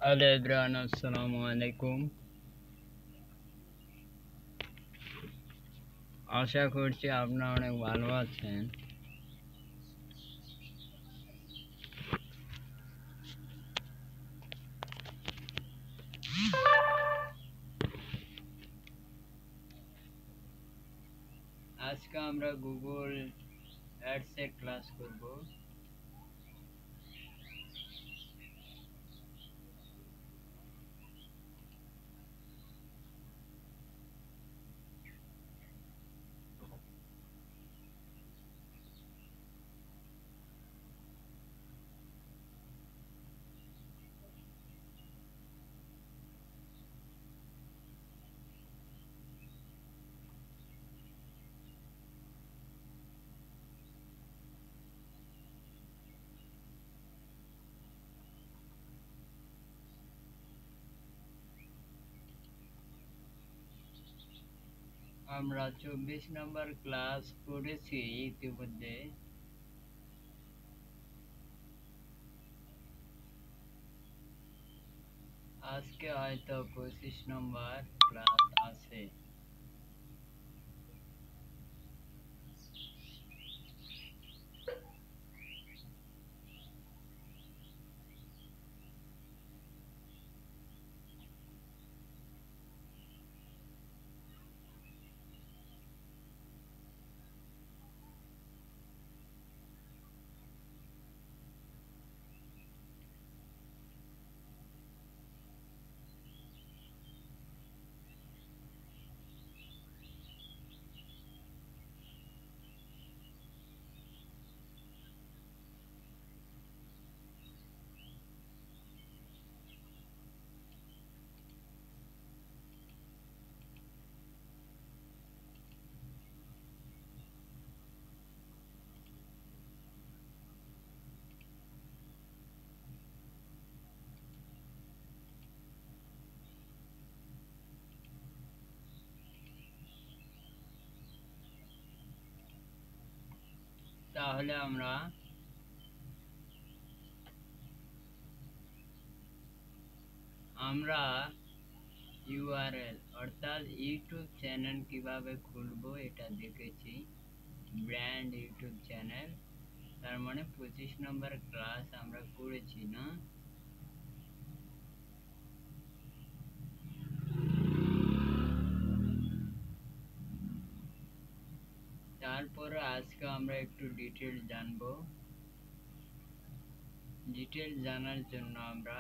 Hello everyone, আসসালামু আলাইকুম। আশা করছি আপনারা অনেক ভালো আছেন। আজকে আমরা গুগল অ্যাডস এর ক্লাস করব। আমরা 24 নম্বর ক্লাস করেছি ইতিমধ্যে। আজকে হয়তো 25 নম্বর ক্লাস আছে। তাহলে আমরা ইউআরএল অর্থাৎ ইউটিউব চ্যানেল কিভাবে খুলবো এটা দেখেছি। ব্র্যান্ড ইউটিউব চ্যানেল, তার মানে 25 নম্বর ক্লাস আমরা করেছি না? তারপরে আজকে আমরা একটু ডিটেল জানবো। ডিটেল জানার জন্য আমরা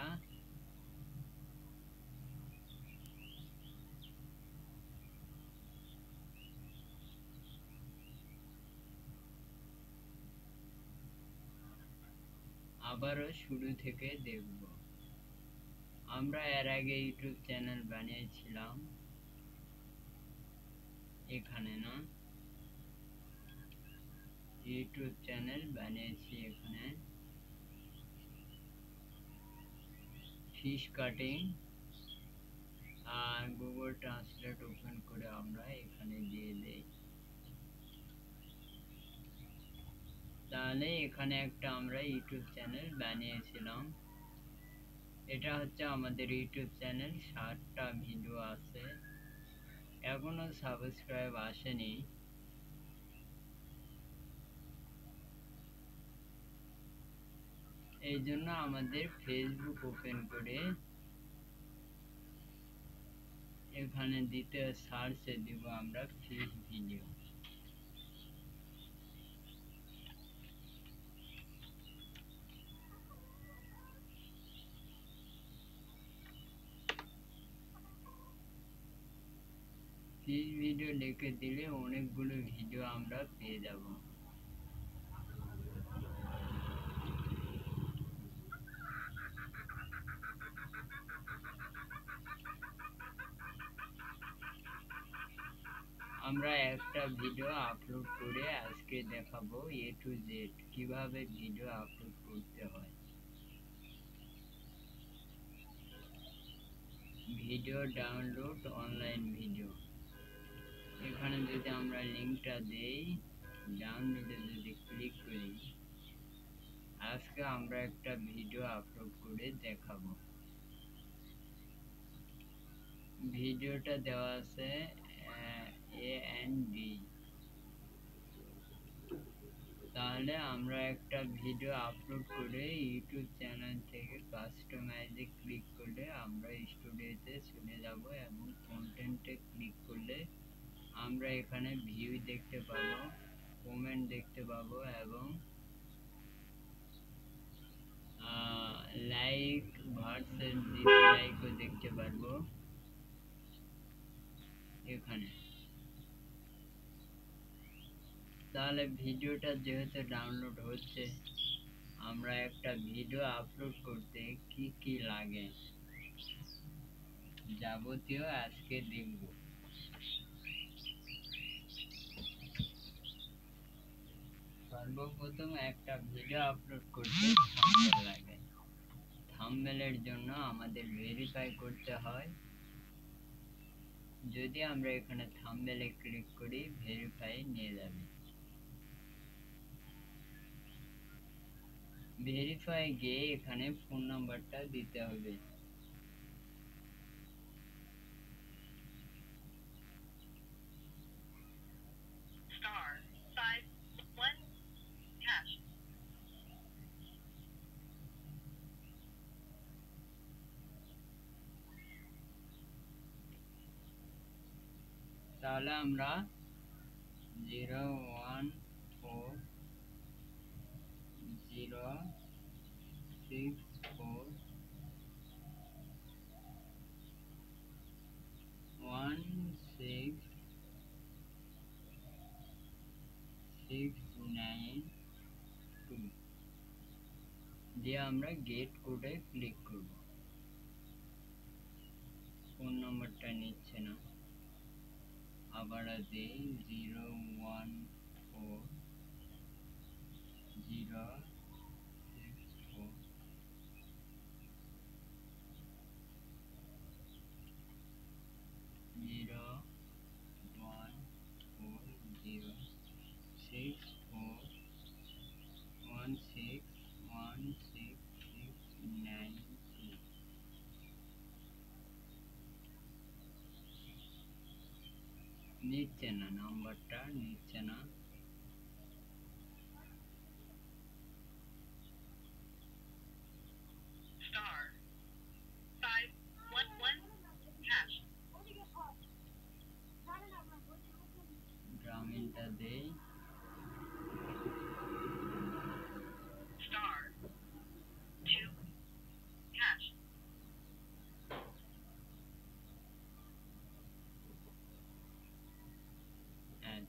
আবারও শুরু থেকে দেখব। আমরা এর আগে ইউটিউব চ্যানেল বানিয়েছিলাম এখানে, না? ইউটিউব চ্যানেল বানিয়েছি এখানে। ফিশ কাটিং আর গুগল ট্রান্সলেট ওপেন করে আমরা এখানে দিয়ে দেই। তাহলে এখানে একটা আমরা ইউটিউব চ্যানেল বানিয়েছিলাম। এটা হচ্ছে আমাদের ইউটিউব চ্যানেল, 7টা ভিডিও আছে। এখনো সাবস্ক্রাইব আসেনি। এই জন্য আমাদের ফেসবুক ওপেন করে এখানে দিতে সার্চে দিব আমরা ফিশ ভিডিও। ফিশ ভিডিও লিখে দিলে অনেকগুলো ভিডিও আমরা পেয়ে যাব। আমরা একটা ভিডিও আপলোড করে আজকে দেখাবো এ টু জেড কিভাবে ভিডিও আপলোড করতে হয়। ভিডিও ডাউনলোড, অনলাইন ভিডিও, এখানে যদি আমরা লিঙ্কটা দেই, ডাউনলোডে যদি ক্লিক করি, আজকে আমরা একটা ভিডিও আপলোড করে দেখাবো। ভিডিওটা দেওয়া আছে এ এন্ড ডি। তাহলে আমরা একটা ভিডিও আপলোড করে ইউটিউব চ্যানেল থেকে কাস্টমাইজে ক্লিক করলে আমরা স্টুডিওতে চলে যাব এবং কন্টেন্টে ক্লিক করলে আমরা এখানে ভিউ দেখতে পাবো, কমেন্ট দেখতে পাবো এবং লাইক ভার্সেস ডিসলাইকও দেখতে পারবো এখানে। তাহলে ভিডিওটা যেহেতু ডাউনলোড হচ্ছে, আমরা একটা ভিডিও আপলোড করতে কি কি লাগে যাবতীয় আজকে দেখব। সর্বপ্রথম একটা ভিডিও আপলোড করতে থাম্বনেল লাগে। থাম্বনেলের জন্য আমাদের ভেরিফাই করতে হয়। যদি আমরা এখানে থাম্বনেলে ক্লিক করি ভেরিফাই নিয়ে যাবে। ভেরিফাই গিয়ে এখানে ফোন নাম্বারটা দিতে হবে। তাহলে আমরা 014164692 দিয়ে আমরা গেট কোডে ক্লিক করব। ফোন নাম্বারটা নিচ্ছে না, আবার দেই 0140401616692। নিচ্ছে না, নাম্বারটা নিচ্ছে না। গ্রামীণটা দেই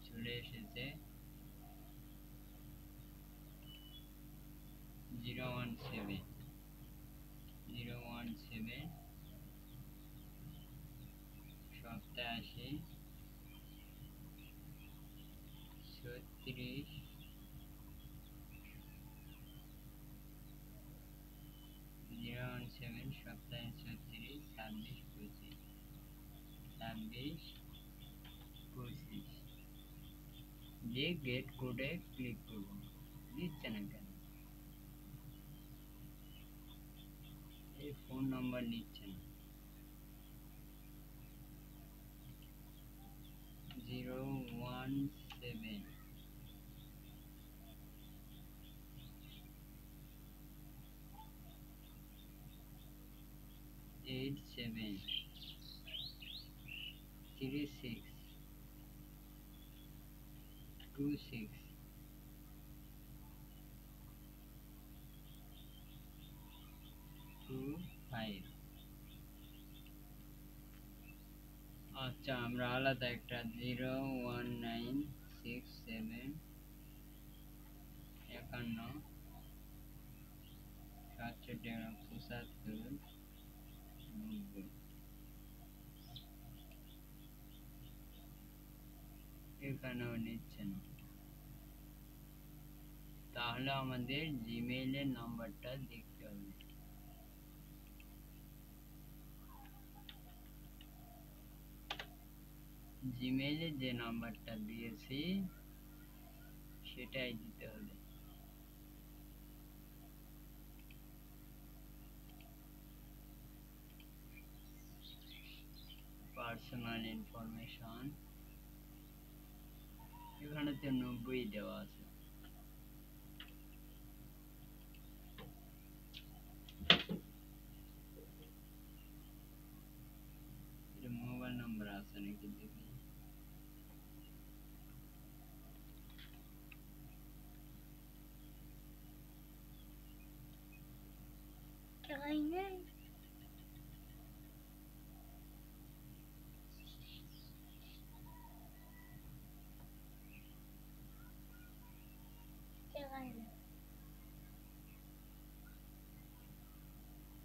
চলে এসেছে 017 87 36 017 36 26 দিয়ে গেট কোডে ক্লিক করব। দিচ্ছে না কেন? এই ফোন নাম্বার নিচ্ছে না। 017 87 36 26 25। আচ্ছা, আমরা আলাদা একটা 01967 51 67 90 এখানেও নিচ্ছে না। তাহলে আমাদের জিমেইলের নাম্বারটা দেখতে হবে। জিমেইলে যে নাম্বারটা দিয়েছি সেটাই দিতে হবে। পার্সোনাল ইনফরমেশন, এখানে তো 90 দেওয়া আছে। মোবাইল নাম্বার আছে নাকি দেখি।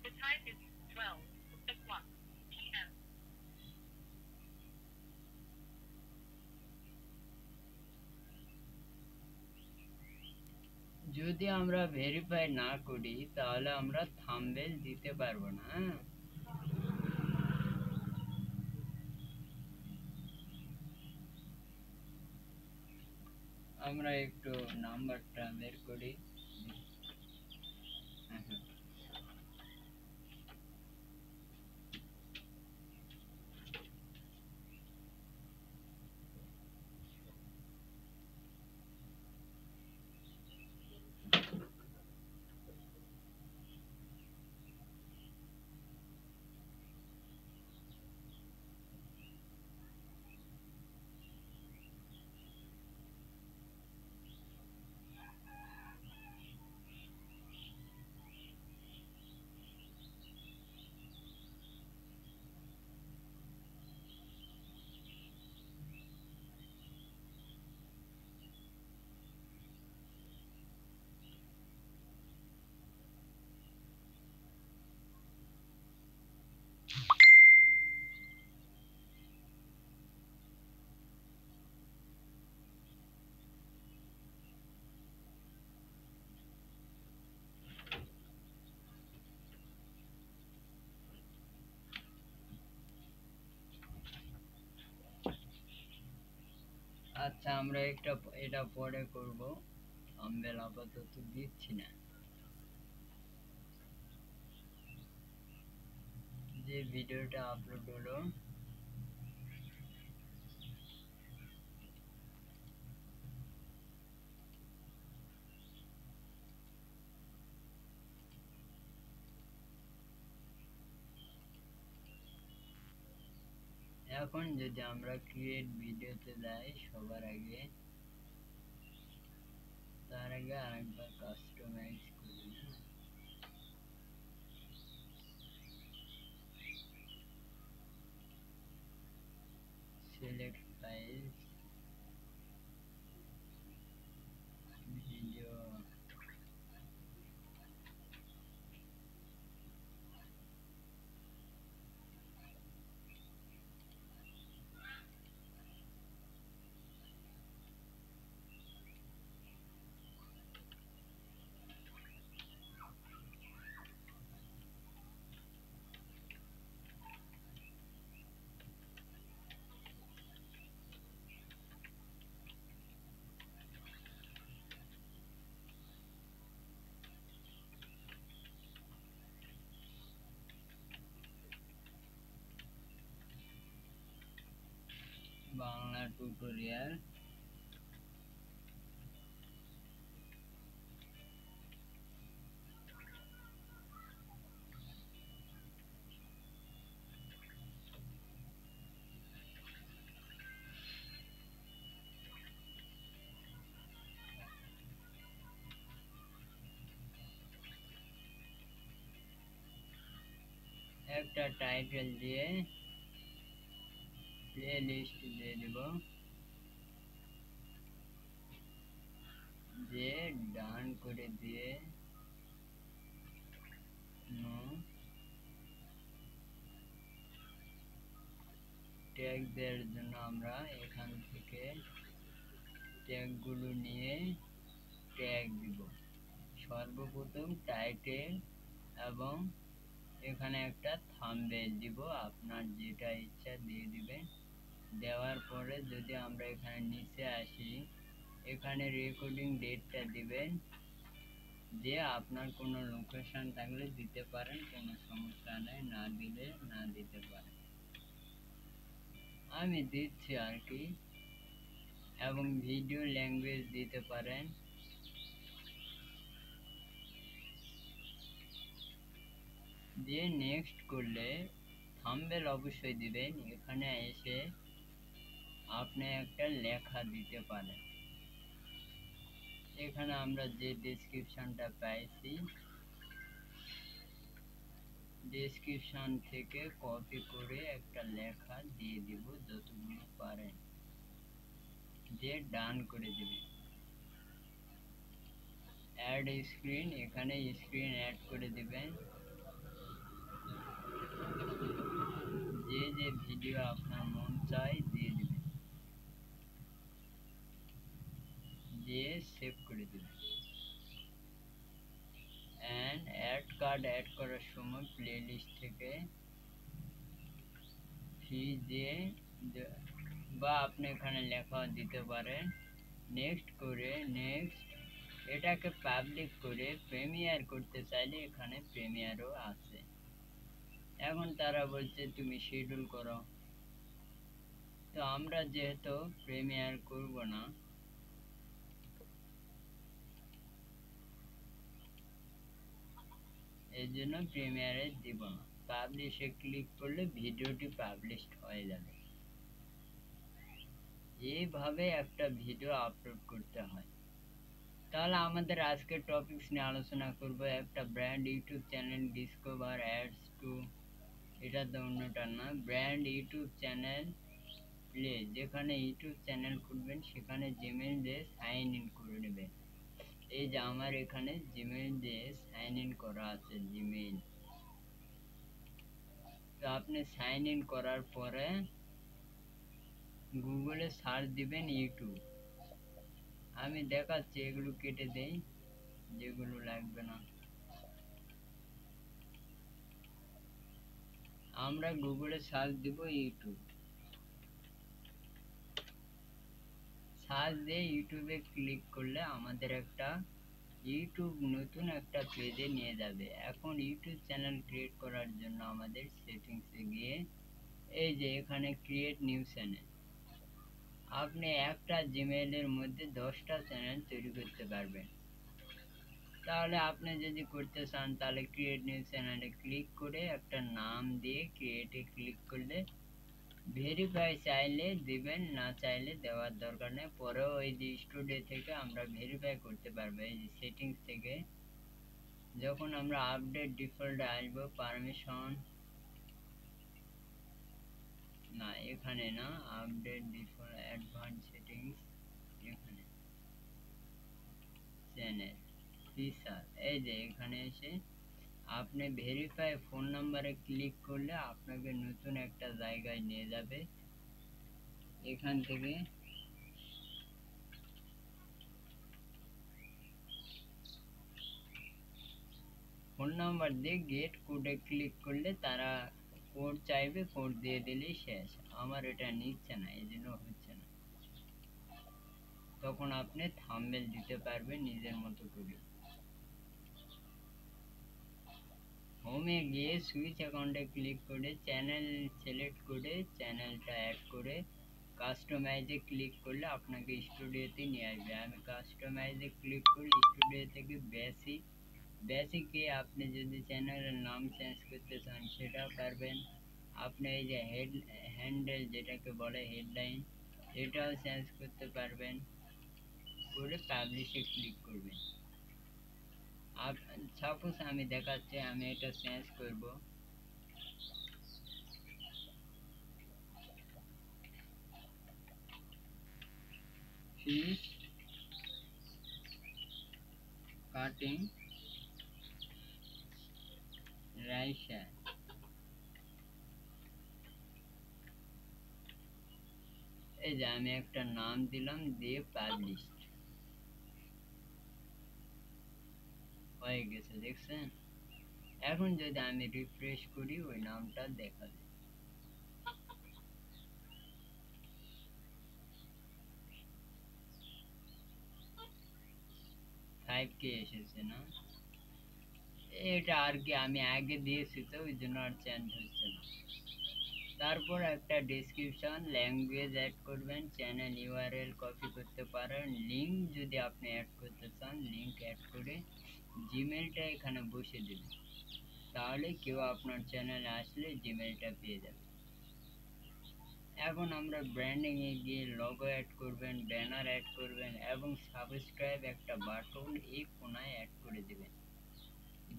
The time is 12 o'clock p.m. যদি আমরা ভেরিফাই না করি তাহলে আমরা থাম্বনেল দিতে পারবো না। হ্যাঁ, আমরা একটু নাম্বারটা বের করি। হ্যাঁ, হ্যাঁ। আচ্ছা, আমরা এটা পরে করব। থাম্বনেল আপাতত দিচ্ছি না। যে ভিডিওটা আপলোড হলো এখন, যদি আমরা ক্রিয়েট ভিডিওতে যাই সবার আগে, তার আগে আরেকবার কাস্টমাইজ করি। Select file, video, Bangla tutorial. একটা টাইটেল দিয়ে প্লে লিস্ট দিয়ে দিব, যে ডান করে দিয়ে নো ট্যাগ দেওয়ার জন্য আমরা এখান থেকে ট্যাগগুলো নিয়ে ট্যাগ দিব। সর্বপ্রথম টাইটেল এবং এখানে একটা থাম্বনেল দিব, আপনার যেটা ইচ্ছা দিয়ে দিবেন। দেওয়ার পরে যদি আমরা এখানে নিচে আসি, এখানে রেকর্ডিং ডেটটা দিবেন, যে আপনার কোনো লোকেশন থাকলে দিতে পারেন, কোনো সমস্যা নেই, না দিলে না দিতে পারেন। আমি দিচ্ছি আর কি, এবং ভিডিও ল্যাঙ্গুয়েজ দিতে পারেন। দিয়ে নেক্সট করলে থাম্বনেল অবশ্যই দিবেন। এখানে এসে আপনি একটা লেখা দিতে পারেন। এখানে আমরা যে ডেসক্রিপশনটা পাইছি, ডেসক্রিপশন থেকে কপি করে একটা লেখা দিয়ে দিব যতগুলো পারেন, দিয়ে ডান করে দিবেন। অ্যাড স্ক্রিন, এখানে স্ক্রিন অ্যাড করে দিবেন। যে যে ভিডিও আপনার মন চায় দিয়ে দিবেন, দিয়ে সেভ করে দিবেন। অ্যান্ড অ্যাড কার্ড অ্যাড করার সময় প্লেলিস্ট থেকে ফ্রি দিয়ে বা আপনি এখানে লেখা দিতে পারেন। নেক্সট করে এটাকে পাবলিক করে প্রিমিয়ার করতে চাইলে এখানে প্রিমিয়ারও আছে। এখন তারা বলছে তুমি শিডিউল করো, তো আমরা যেহেতু প্রিমিয়ার করব না, এই জন্য প্রিমিয়ারে দিব না। পাবলিশে ক্লিক করলে ভিডিওটি পাবলিশড হয়ে যাবে। এইভাবে একটা ভিডিও আপলোড করতে হয়। তাহলে আমাদের আজকের টপিকস নিয়ে আলোচনা করব একটা brand YouTube channel discover ads to, এটা তো অন্যটা না, ব্র্যান্ড ইউটিউব চ্যানেল প্লে। যেখানে ইউটিউব চ্যানেল খুলবেন সেখানে জিমেইল দিয়ে সাইন ইন করে নেবেন। এই যে আমার এখানে জিমেইল দিয়ে সাইন ইন করা আছে, জিমেইল। তো আপনি সাইন ইন করার পরে গুগলে সার্চ দিবেন ইউটিউব। আমি দেখাচ্ছি, এগুলো কেটে দেই যেগুলো লাগবে না। আমরা গুগলে সার্চ দিব ইউটিউব, সার্চ দিয়ে ইউটিউবে ক্লিক করলে আমাদের একটা ইউটিউব নতুন একটা পেজে নিয়ে যাবে। এখন ইউটিউব চ্যানেল ক্রিয়েট করার জন্য আমাদের সেটিংসে গিয়ে এই যে এখানে ক্রিয়েট নিউ চ্যানেল, আপনি একটা জিমেইলের মধ্যে 10টা চ্যানেল তৈরি করতে পারবেন। তাহলে আপনি যদি করতে চান তাহলে ক্রিয়েট নিউ চ্যানেলে ক্লিক করে একটা নাম দিয়ে ক্রিয়েটে ক্লিক করলে ভেরিফাই চাইলে দিবেন, না চাইলে দেওয়ার দরকার নেই। পরেও এই যে স্টুডিও থেকে আমরা ভেরিফাই করতে পারবো। এই যে সেটিংস থেকে যখন আমরা আপডেট ডিফল্টে আসবো, পারমিশন না, এখানে না, আপডেট ডিফল্ট অ্যাডভান্স সেটিংস, এখানে চ্যানেল ফিচার, এই যে এখানে এসে আপনি ভেরিফাই ফোন নাম্বারে ক্লিক করলে আপনাকে নতুন একটা জায়গায় নিয়ে যাবে। এখান থেকে ফোন নাম্বার দিয়ে গেট কোডে ক্লিক করলে তারা কোড চাইবে, কোড দিয়ে দিলেই শেষ। আমার এটা নিচ্ছে না, এই জন্য হচ্ছে না। তখন আপনি থাম্বনেল দিতে পারবেন নিজের মতো করে। হোমে গিয়ে সুইচ অ্যাকাউন্টে ক্লিক করে চ্যানেল সিলেক্ট করে চ্যানেলটা অ্যাড করে কাস্টমাইজে ক্লিক করলে আপনাকে স্টুডিওতে নিয়ে আসবে। আমি কাস্টমাইজে ক্লিক করি, স্টুডিও থেকে বেসিকে আপনি যদি চ্যানেলের নাম চেঞ্জ করতে চান সেটাও পারবেন। আপনি এই যে হ্যান্ডেল যেটাকে বলে হেডলাইন, এটাও চেঞ্জ করতে পারবেন। করে পাবলিশে ক্লিক করবেন। সাপোজ আমি দেখাচ্ছি, আমি এটা চেঞ্জ করব, ফিশ কাটিং রাইসা। এই যে আমি একটা নাম দিলাম, দিয়ে পাবলিশ হয়ে গেছে, দেখছেন? এখন যদি আমি রিফ্রেশ করি ওই নামটা দেখাবে। 5K এসেছে না? এটা আর কি আমি আগে দিয়েছি তো ওই জন্য আর চেঞ্জ হচ্ছে না। তারপর একটা ডেসক্রিপশন ল্যাঙ্গুয়েজ অ্যাড করবেন, চ্যানেল ইউআরএল কপি করতে পারেন, লিঙ্ক যদি আপনি অ্যাড করতে চান লিঙ্ক অ্যাড করে জিমেলটা এখানে বসিয়ে দেবেন, তাহলে কেউ আপনার চ্যানেলে আসলে জিমেলটা পেয়ে যাবে। এখন আমরা ব্র্যান্ডিং এ গিয়ে লোগো অ্যাড করবেন, ব্যানার অ্যাড করবেন এবং সাবস্ক্রাইব একটা বাটন এই কোনায় অ্যাড করে দেবেন।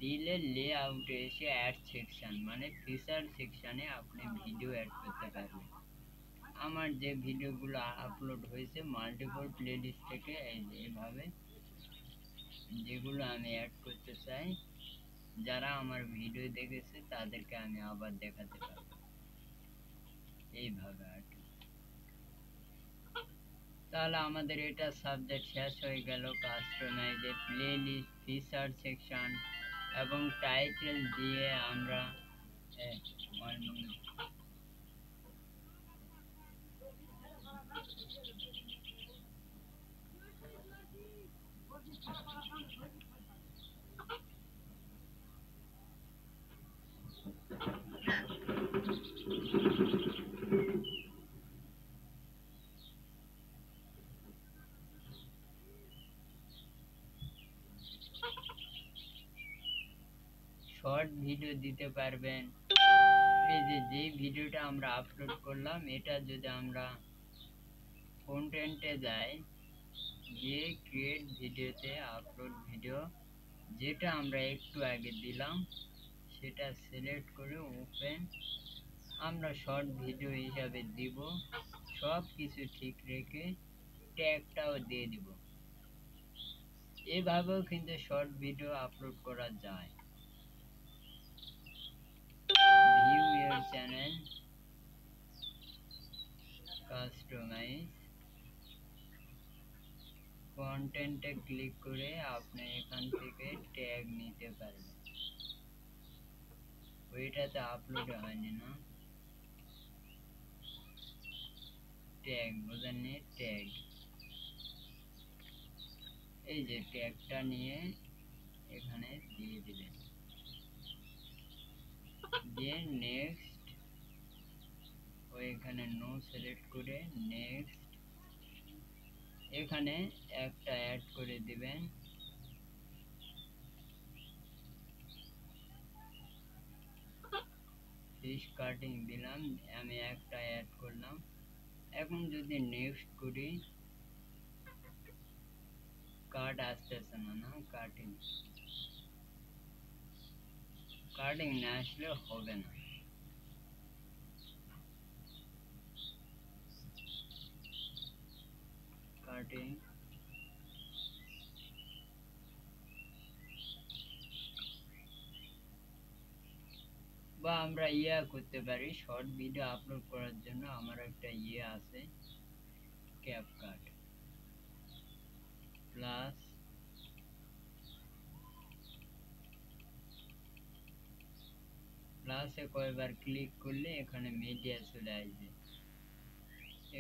দিলে লেআউটে এসে অ্যাড সেকশন মানে ফিচার সেকশনে আপনি ভিডিও অ্যাড করতে পারবেন। আমার যে ভিডিওগুলো আপলোড হয়েছে মাল্টিপল প্লেলিস্ট থেকে এইভাবে যেগুলো আমি অ্যাড করতে চাই, যারা আমার ভিডিও দেখেছে তাদেরকে আমি আবার দেখাতে পারবো এইভাবে আর কি। তাহলে আমাদের এটা সাবজেক্ট শেষ হয়ে গেল। কাস্টমাইজে প্লেলিস্ট, ফিচার সেকশন এবং টাইটেল দিয়ে আমরা শর্ট ভিডিও দিতে পারবেন। এই যে ভিডিওটা আমরা আপলোড করলাম এটা যদি আমরা কন্টেন্টে যাই, গিয়ে ক্রিয়েট ভিডিওতে আপলোড ভিডিও যেটা আমরা একটু আগে দিলাম সেটা সিলেক্ট করে ওপেন আমরা শর্ট ভিডিও হিসাবে দিব, সব কিছু ঠিক রেখে ট্যাগটাও দিয়ে দিব। এভাবেও কিন্তু শর্ট ভিডিও আপলোড করা যায়। ভিউ ইউর চ্যানেল, কাস্টমাইজ, কন্টেন্টে ক্লিক করে আপনি এখান থেকে ট্যাগ নিতে পারবেন। ওইটাতে আপলোড হয়নি না, ট্যাগ বোঝেননি, ট্যাগ এই যে ট্যাগটা নিয়ে এখানে দিয়ে দিলেন, দিয়ে নেক্সট ওইখানে নো সিলেক্ট করে নেক্সট এখানে একটা অ্যাড করে দিবেন। ফিশ কাটিং দিলাম, আমি একটা অ্যাড করলাম। এখন যদি নেক্সট করি কাট আসতেছে না, না কাটিং কাটিং না আসলে হবে না। কাটিং বা আমরা ইয়া করতে পারি, শর্ট ভিডিও আপলোড করার জন্য আমার একটা ইয়ে আছে ক্যাপকাট প্লাস প্লাসে কয়েকবার ক্লিক করলে এখানে মিডিয়া চলে আসবে।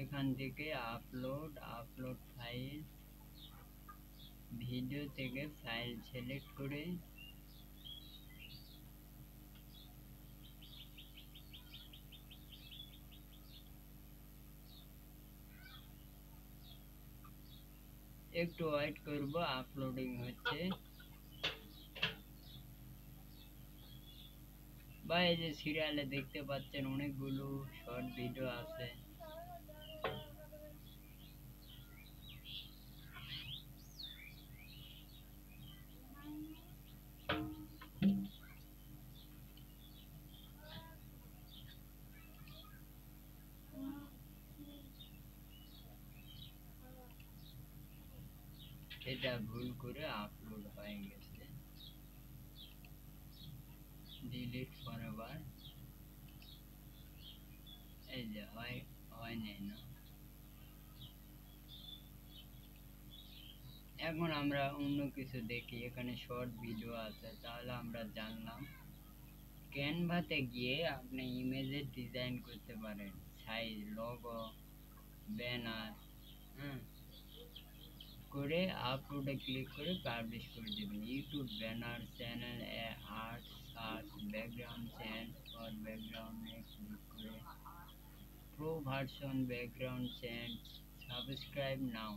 এখান থেকে আপলোড আপলোড ফাইল, ভিডিও থেকে ফাইল সিলেক্ট করে একটু ওয়েট করব, আপলোডিং হচ্ছে। বা এই যে সিরিয়ালে দেখতে পাচ্ছেন অনেকগুলো শর্ট ভিডিও আছে। এটা ভুল করে আপলোড হয়ে গেছে, ডিলিট ফরএভার। এই যে হয় নাই না। এখন আমরা অন্য কিছু দেখি, এখানে শর্ট ভিডিও আছে, তাহলে আমরা জানলাম ক্যানভাতে গিয়ে আপনি ইমেজের ডিজাইন করতে পারেন, সাইজ, লোগো, ব্যানার, হ্যাঁ করে আপলোডে ক্লিক করে পাবলিশ করে দেবেন। YouTube banner, channel art, search, background change for ব্যাকগ্রাউন্ডে ক্লিক করে version background change subscribe now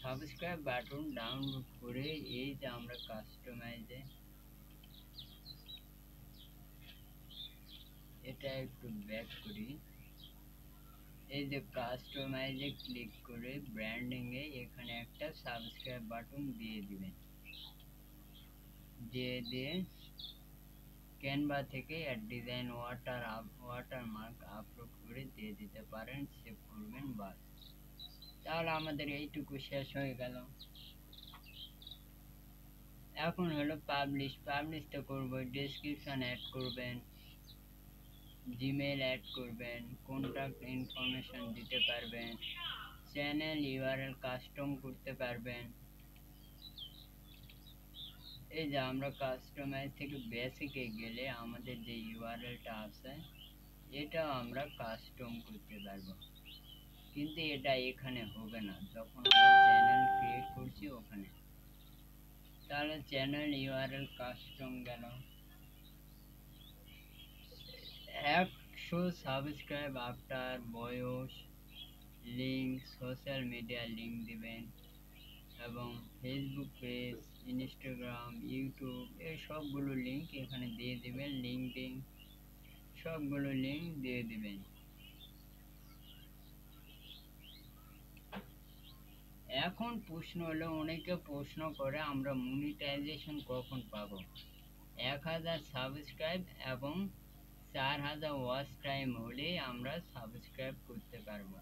subscribe button download করে এই যে আমরা কাস্টমাইজে এটা একটু ব্যাক করি, এই যে কাস্টমাইজে ক্লিক করে ব্র্যান্ডিং এ এখানে একটা সাবস্ক্রাইব বাটন দিয়ে দিবেন, দিয়ে ক্যানভা থেকে এর ডিজাইন ওয়াটারমার্ক আপলোড করে দিয়ে দিতে পারেন, সেভ করবেন, বাস। তাহলে আমাদের এইটুকু শেষ হয়ে গেল। এখন হলো পাবলিশটা করব, ডেসক্রিপশন অ্যাড করবেন, জিমেইল অ্যাড করবেন, কন্টাক্ট ইনফরমেশন দিতে পারবেন, চ্যানেল ইউআরএল কাস্টম করতে পারবেন। এই যে আমরা কাস্টমাইজ থেকে বেসিকে গেলে আমাদের যে ইউআরএলটা আছে এটাও আমরা কাস্টম করতে পারবো, কিন্তু এটা এখানে হবে না যখন আমরা চ্যানেল ক্রিয়েট করছি ওখানে। তাহলে চ্যানেল ইউআরএল কাস্টম গেল, 100 সাবস্ক্রাইব আফটার, বয়স, লিঙ্ক, সোশ্যাল মিডিয়া লিঙ্ক দিবেন এবং ফেসবুক পেজ, ইনস্টাগ্রাম, ইউটিউব এই সবগুলো লিঙ্ক এখানে দিয়ে দিবেন, লিঙ্কডিন সবগুলো লিঙ্ক দিয়ে দিবেন। এখন প্রশ্ন হলো, অনেকে প্রশ্ন করে আমরা মনিটাইজেশন কখন পাবো? 1000 সাবস্ক্রাইব এবং 4000 ওয়াচ টাইম হলে আমরা সাবস্ক্রাইব করতে পারবো।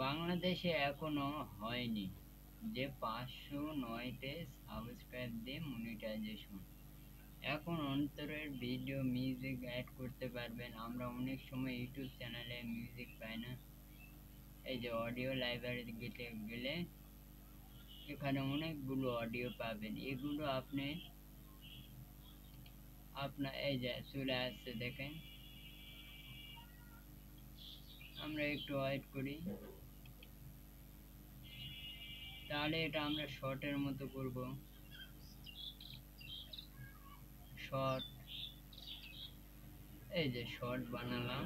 বাংলাদেশে এখনো হয়নি যে 509তে সাবস্ক্রাইব দিয়ে মনিটাইজেশন। এখন অন্তরের ভিডিও মিউজিক অ্যাড করতে পারবেন। আমরা অনেক সময় ইউটিউব চ্যানেলে মিউজিক পাই না, এই যে অডিও লাইব্রেরি গেলে এখানে অনেকগুলো অডিও পাবেন, এগুলো আপনার এই যে চলে আসছে দেখেন। আমরা একটু ওয়েট করি, তাহলে এটা আমরা শর্টের মতো করব, শর্ট, এই যে শর্ট বানালাম।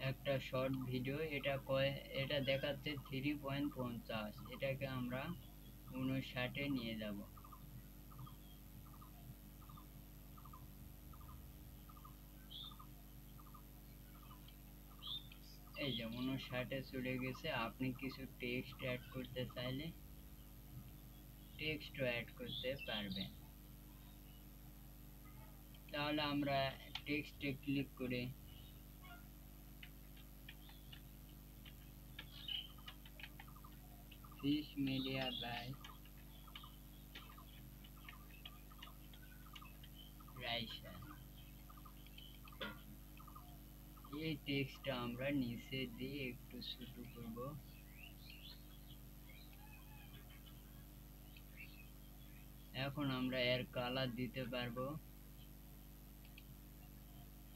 একটা শর্ট ভিডিও, এটা দেখাচ্ছে 3.50, এটাকে আমরা 59-এ নিয়ে যাব। এই যে 59-এ চলে গেছে। আপনি কিছু টেক্সট অ্যাড করতে চাইলে টেক্সটও অ্যাড করতে পারবেন। তাহলে আমরা টেক্সটে ক্লিক করে ফিশ মিডিয়া বাই রাইসা, এই টেক্সটটা আমরা নিচে দিয়ে একটু ছোট করব। এখন আমরা এর কালার দিতে পারবো,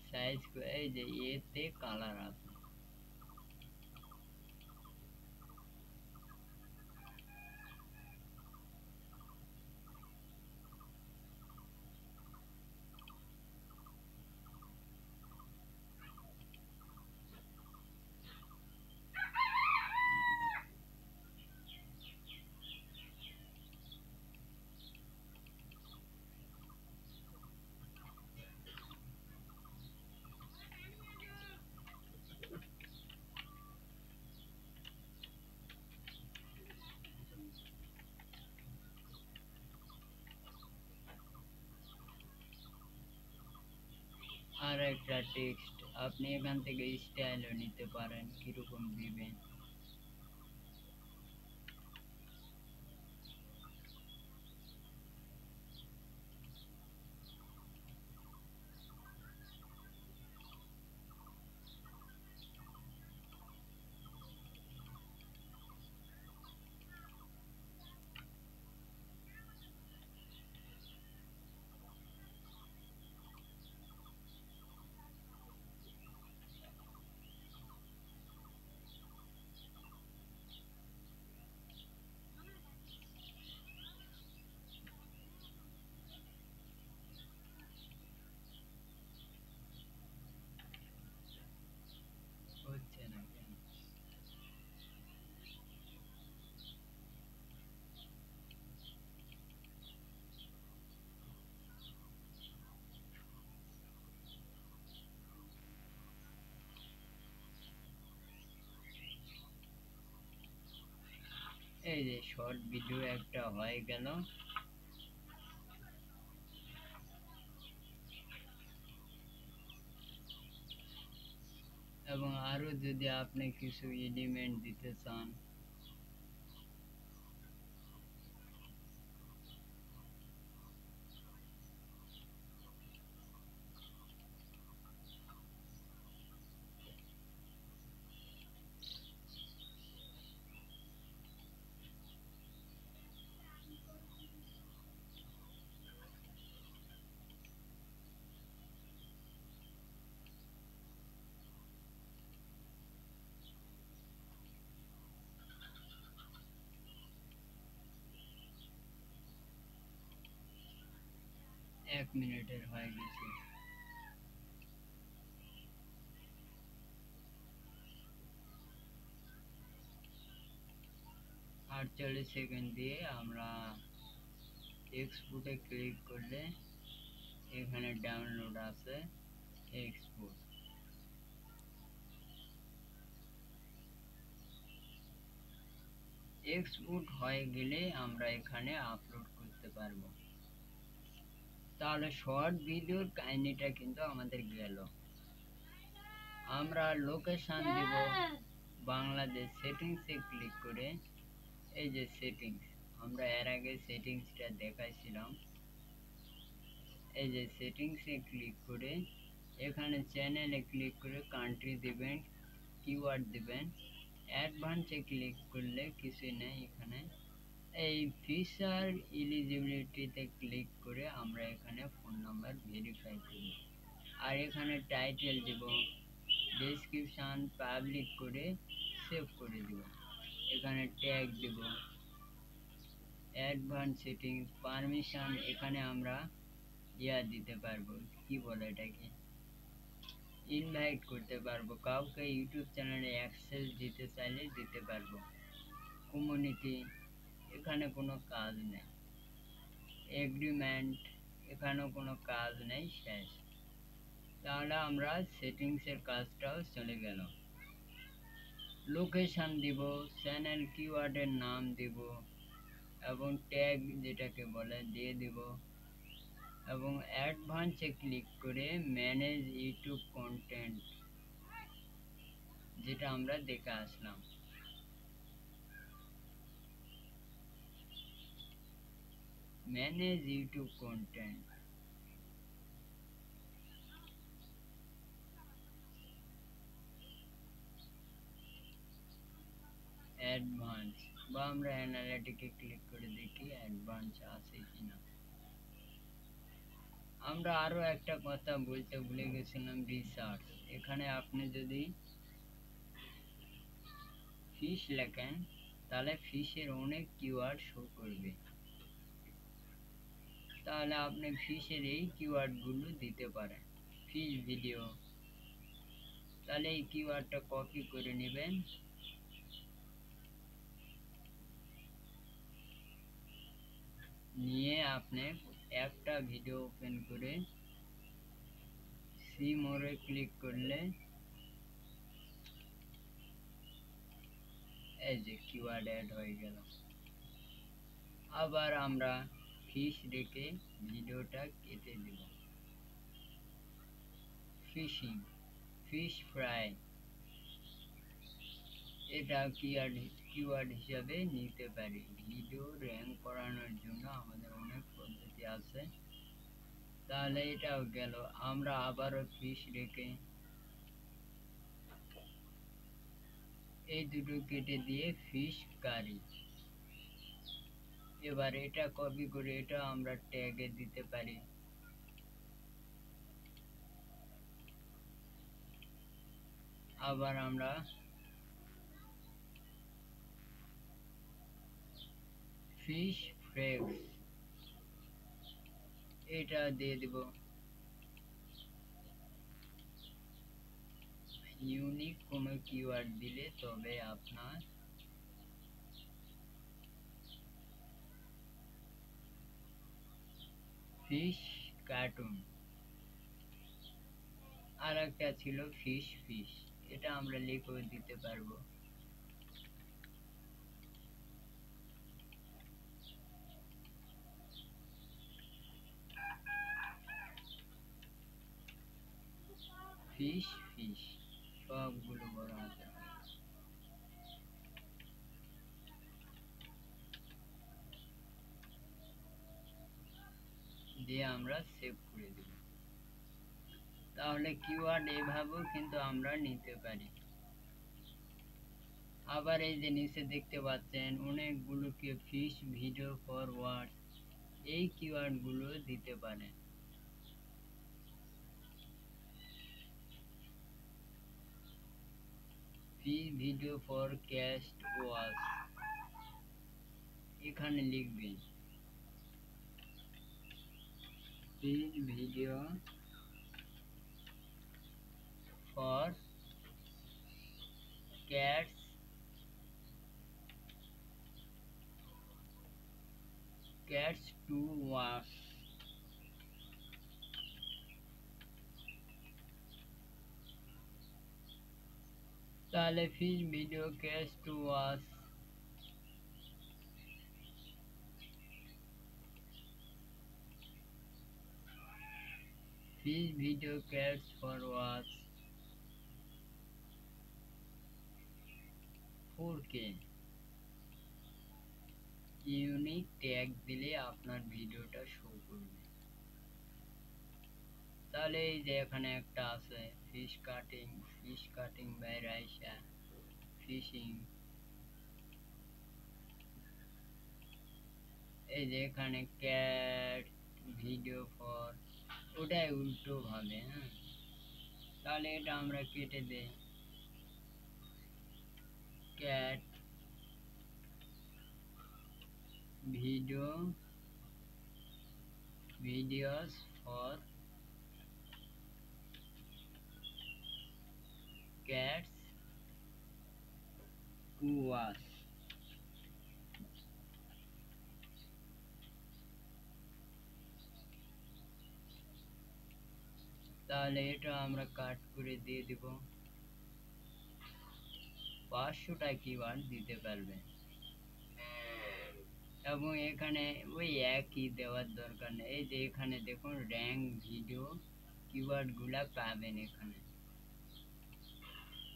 সাইজ, এই যে এতে কালার আছে, আর একটা টেক্সট আপনি এখান থেকে স্টাইলও নিতে পারেন, কিরকম দিবেন। এই যে শর্ট ভিডিও একটা হয়ে গেল। এবং আরো যদি আপনি কিছু এলিমেন্ট দিতে চান, এক মিনিটের হয়ে গেছে। আর 40 সেকেন্ড দিয়ে আমরা এক্সপোর্টে ক্লিক করলে এখানে ডাউনলোড আছে, এক্সপোর্ট। এক্সপোর্ট হয়ে গেলে আমরা এখানে আপলোড করতে পারবো। তাহলে শর্ট ভিডিওর কাহিনীটা কিন্তু আমাদের গেল। আমরা লোকেশন দিব বাংলাদেশ। সেটিংসে ক্লিক করে এই যে সেটিংস, আমরা এর আগে সেটিংসটা দেখাইছিলাম। এই যে সেটিংসে ক্লিক করে এখানে চ্যানেলে ক্লিক করে কান্ট্রি দিবেন, কিওয়ার্ড দিবেন। অ্যাডভান্সে ক্লিক করলে কিছু নেই, এখানে এই ফিচার এলিজিবিলিটিতে ক্লিক করে আমরা এখানে ফোন নাম্বার ভেরিফাই করি। আর এখানে টাইটেল দিব, ডেসক্রিপশন পাবলিক করে সেভ করে দিব। এখানে ট্যাগ দিব, অ্যাডভান্স সেটিংস, পারমিশন। এখানে আমরা দিতে পারবো, কি বলে এটাকে, ইনভাইট করতে পারবো কাউকে, ইউটিউব চ্যানেলে অ্যাক্সেস দিতে চাইলে দিতে পারবো। কমিউনিটি, এখানে কোনো কাজ নেই। এগ্রিমেন্ট, এখানেও কোনো কাজ নেই, শেষ। তাহলে আমরা সেটিংসের কাজটাও চলে গেল। লোকেশন দিব, চ্যানেল কিওয়ার্ডের নাম দিব এবং ট্যাগ যেটাকে বলে দিয়ে দিব। এবং অ্যাডভান্সে ক্লিক করে ম্যানেজ ইউটিউব কন্টেন্ট, যেটা আমরা দেখে আসলাম। ম্যানেজ ইউটিউব কন্টেন্ট, অ্যাডভান্স, বা আমরা অ্যানালিটিকে ক্লিক করে দেখি অ্যাডভান্স আছে কিনা। আমরা আরো একটা কথা বলতে ভুলে গেছিলাম, রিসার্চ। এখানে আপনি যদি ফিশ লেখেন তাহলে ফিশের অনেক কিওয়ার্ড শো করবে। তাহলে আপনি ফিশের এই কিওয়ার্ড গুলো দিতে পারেন। ফিশ ভিডিও, তাহলে এই কিওয়ার্ডটা কপি করে নেবেন, নিয়ে আপনি একটা ভিডিও ওপেন করে সি মোরে ক্লিক করলে এই যে কিওয়ার্ড অ্যাড হয়ে গেল। আবার আমরা ফিশ রেখে ভিডিওটা কেটে দেব। ফিশিং, ফিশ ফ্রাই, এটা কিওয়ার্ড হিসাবে নিতে পারি। ভিডিও র্যাঙ্ক করানোর জন্য আমাদের অনেক পদ্ধতি আছে। তাহলে এটাও গেল। আমরা আবারও ফিশ রেখে এই দুটো কেটে দিয়ে ফিশ কারি। এবার এটা কপি করে এটা আমরা ট্যাগে দিতে পারি। আবার আমরা ফিশ ফ্রেক্স এটা দিয়ে দিব। ইউনিক কোনো কিওয়ার্ড দিলে তবে আপনার ফিশ কার্টুন, আর একটা ছিল ফিশ ফিশ, এটা আমরা লিখে দিতে পারবো। ফিশ ফিশ সবগুলো বড় হাতের দিয়ে আমরা সেভ করে দেব। তাহলে কিওয়ার্ড এভাবেও কিন্তু আমরা নিতে পারি। আবার এই যে নিচে দেখতে পাচ্ছেন অনেকগুলো ফিশ ভিডিও ফরওয়ার্ড, এই কিওয়ার্ড গুলো দিতে পারেন। ফিশ ভিডিও ফর ক্যাস্ট ওয়াচ, এখানে লিখবেন fish video for cats to watch. তাহলে fish video cats to watch, fish video cats for watch 4K unique tag দিলে আপনার ভিডিওটা শো করবে। তাহলে এই যে এখানে একটা আছে fish cutting by Raisa fishing, এই যে এখানে ক্যাট ভিডিও ফর, ওটাই উল্টো ভাবে। হ্যাঁ, তাহলে এটা আমরা কেটে দেই, cat videos for cats to watch. তাহলে এটা আমরা কাট করে দিয়ে দিব। 500টা কিওয়ার্ড দিতে পারবে এবং এখানে ওই একই দেওয়ার দরকার নেই। এই যে এখানে দেখুন র্যাঙ্ক ভিডিও কিওয়ার্ড গুলা পাবেন এখানে।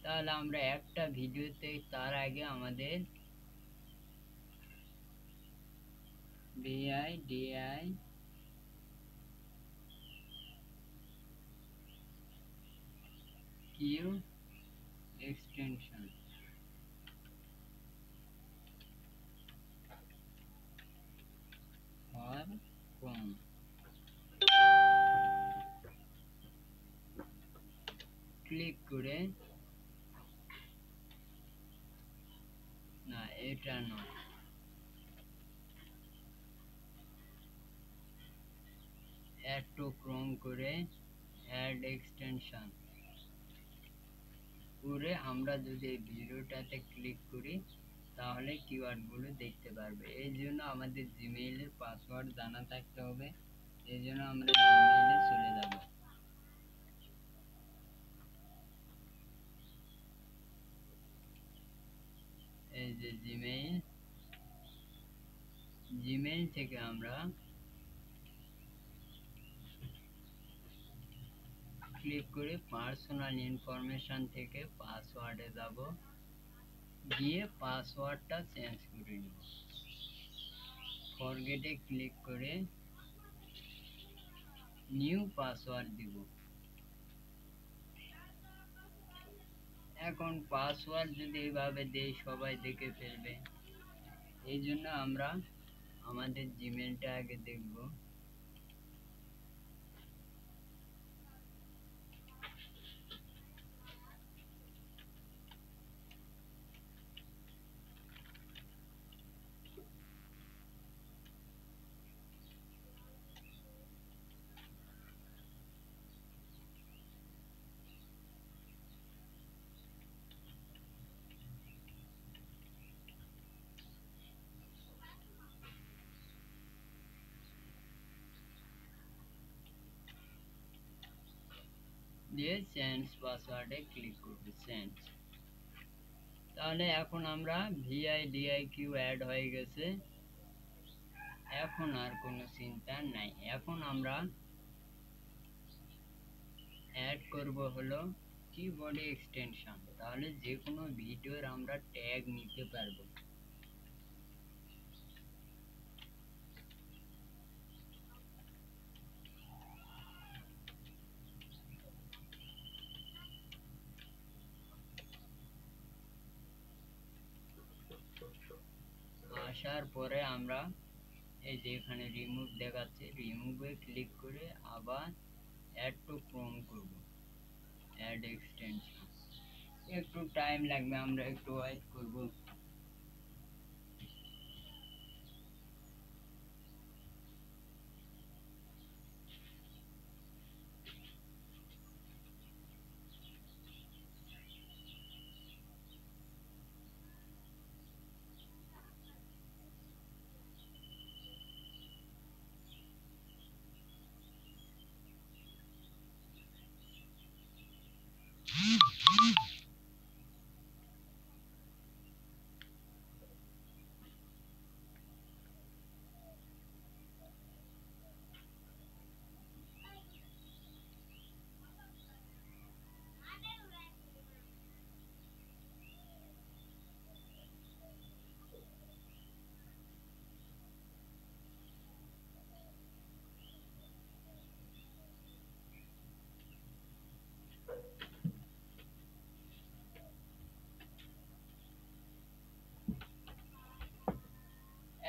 তাহলে আমরা একটা ভিডিওতে তার আগে আমাদের VIDI কিউ এক্সটেনশন ফর কম ক্লিক করে, না এটা নয়, অ্যাড টু ক্রোম করে অ্যাড এক্সটেনশন করে আমরা যদি এই ভিডিওটাতে ক্লিক করি তাহলে কিওয়ার্ড গুলো দেখতে পারবে। এই জন্য আমাদের জিমেইলের পাসওয়ার্ড জানা থাকতে হবে। এই জন্য আমরা জিমেইলে চলে যাব। এই যে জিমেইল থেকে আমরা ক্লিক করে পার্সোনাল ইনফরমেশন থেকে পাসওয়ার্ডে যাব, গিয়ে পাসওয়ার্ডটা চেঞ্জ করে নিব। ফরগেটে ক্লিক করে নিউ পাসওয়ার্ড দিব। এখন পাসওয়ার্ড যদি এইভাবে দেই সবাই দেখে ফেলবে। এই জন্য আমরা আমাদের জিমেইলটা আগে দেখব। দিয়ে চেঞ্জ পাসওয়ার্ডে ক্লিক করব, চেঞ্জ। তাহলে এখন আমরা VIDIQ অ্যাড হয়ে গেছে, এখন আর কোনো চিন্তা নাই। এখন আমরা অ্যাড করব হলো কিবোর্ডে এক্সটেনশন, তাহলে যে কোনো ভিডিওর আমরা ট্যাগ নিতে পারবো। আসার পরে আমরা এই যে এখানে রিমুভ দেখাচ্ছে, রিমুভে ক্লিক করে আবার অ্যাড টু ক্রোম করব, অ্যাড এক্সটেনশন। একটু টাইম লাগবে, আমরা একটু ওয়েট করব।